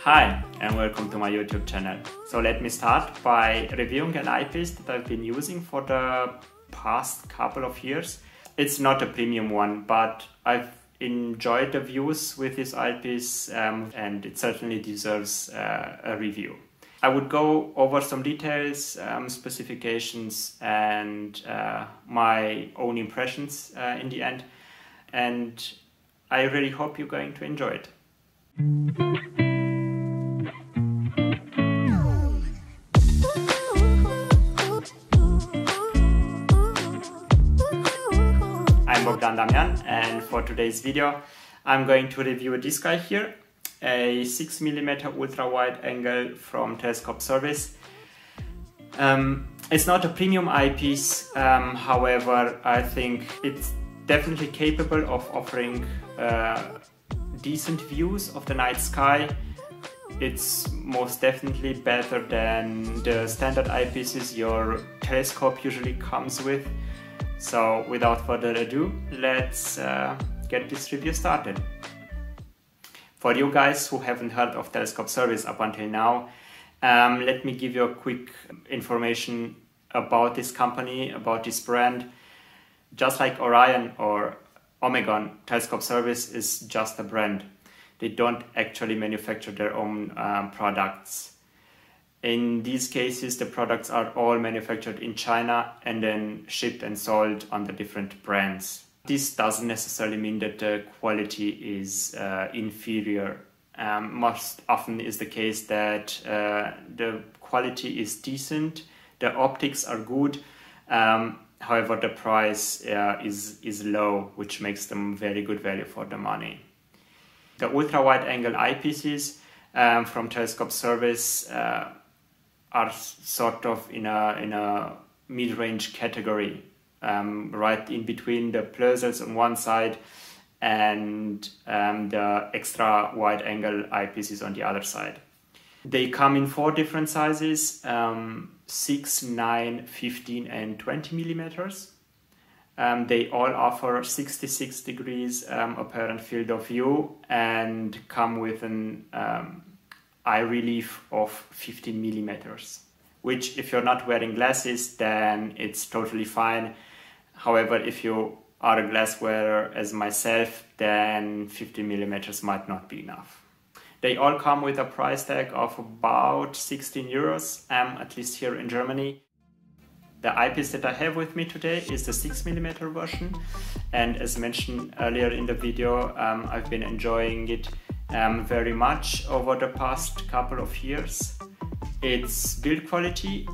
Hi and welcome to my YouTube channel. So let me start by reviewing an eyepiece that I've been using for the past couple of years. It's not a premium one, but I've enjoyed the views with this eyepiece and it certainly deserves a review. I would go over some details, specifications and my own impressions in the end, and I really hope you're going to enjoy it. I'm Bogdan Damian, and for today's video I'm going to review this guy here, a 6mm ultra wide angle from Telescope Service. It's not a premium eyepiece, however I think it's definitely capable of offering decent views of the night sky. It's most definitely better than the standard eyepieces your telescope usually comes with. So without further ado, let's get this review started. For you guys who haven't heard of Telescope Service up until now, let me give you a quick information about this company, about this brand. Just like Orion or Omegon, Telescope Service is just a brand. They don't actually manufacture their own products. In these cases, the products are all manufactured in China and then shipped and sold under different brands. This doesn't necessarily mean that the quality is inferior. Most often is the case that the quality is decent, the optics are good, however the price is low, which makes them very good value for the money. The ultra wide angle eyepieces from Telescope Service are sort of in a mid-range category, right in between the Plösels on one side and the extra wide angle eyepieces on the other side. They come in 4 different sizes, 6, 9, 15 and 20 millimeters. They all offer 66 degrees apparent field of view and come with an eye relief of 15 millimeters, which if you're not wearing glasses, then it's totally fine. However, if you are a glass wearer as myself, then 15 millimeters might not be enough. They all come with a price tag of about 16 euros, at least here in Germany. The eyepiece that I have with me today is the 6mm version, and as mentioned earlier in the video, I've been enjoying it very much over the past couple of years. Its build quality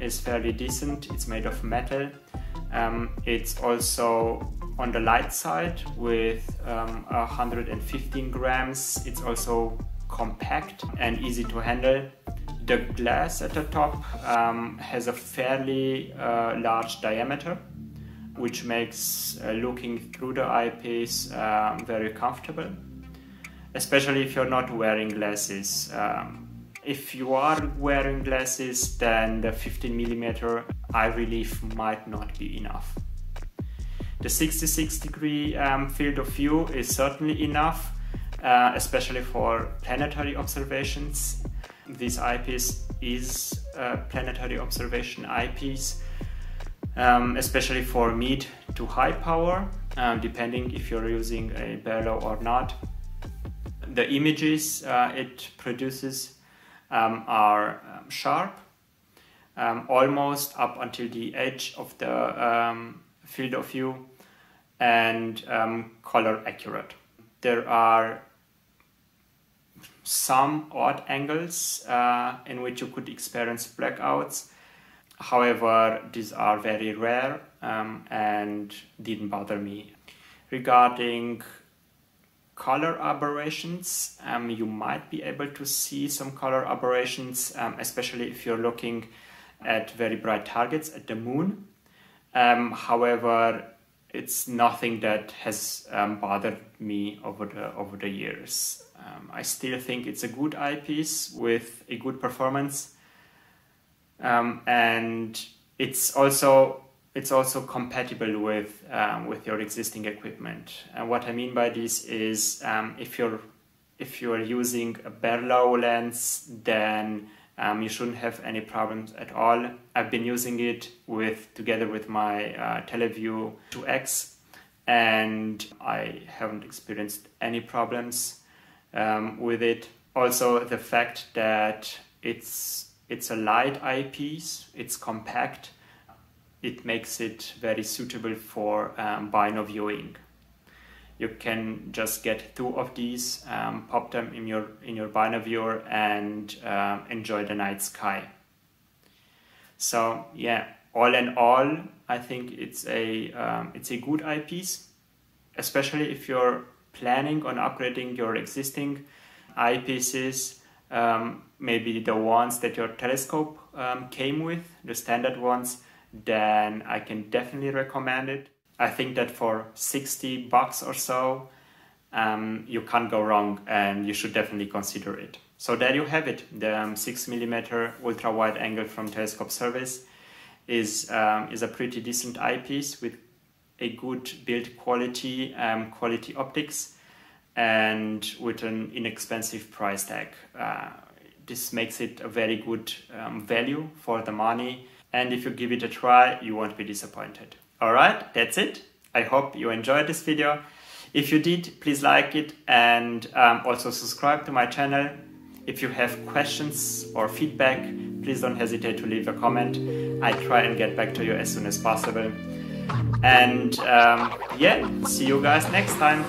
is fairly decent. It's made of metal. It's also on the light side with 115 grams. It's also compact and easy to handle. The glass at the top has a fairly large diameter, which makes looking through the eyepiece very comfortable, especially if you're not wearing glasses. If you are wearing glasses, then the 15mm eye relief might not be enough. The 66 degree field of view is certainly enough, especially for planetary observations. This eyepiece is a planetary observation eyepiece, especially for mid to high power, depending if you're using a bellow or not. The images it produces are sharp, almost up until the edge of the field of view, and color accurate. There are some odd angles in which you could experience blackouts. However, these are very rare and didn't bother me. Regarding color aberrations, you might be able to see some color aberrations, especially if you're looking at very bright targets at the moon. However, it's nothing that has bothered me over the years. I still think it's a good eyepiece with a good performance, and it's also compatible with your existing equipment. And what I mean by this is if you're if you are using a bare low lens, then you shouldn't have any problems at all. I've been using it together with my Tele 2X, and I haven't experienced any problems with it. Also, the fact that it's a light eyepiece, it's compact, it makes it very suitable for bino viewing. You can just get 2 of these, pop them in your bino viewer, and enjoy the night sky. So yeah, all in all, I think it's a good eyepiece, especially if you're planning on upgrading your existing eyepieces, maybe the ones that your telescope came with, the standard ones, then I can definitely recommend it. I think that for $60 or so, you can't go wrong, and you should definitely consider it. So there you have it. The 6mm ultra wide angle from Telescope Service is a pretty decent eyepiece with a good build quality, quality optics, and with an inexpensive price tag. This makes it a very good value for the money, and if you give it a try, you won't be disappointed. Alright, that's it. I hope you enjoyed this video. If you did, please like it, and also subscribe to my channel. If you have questions or feedback, please don't hesitate to leave a comment. I try and get back to you as soon as possible. And yeah, see you guys next time.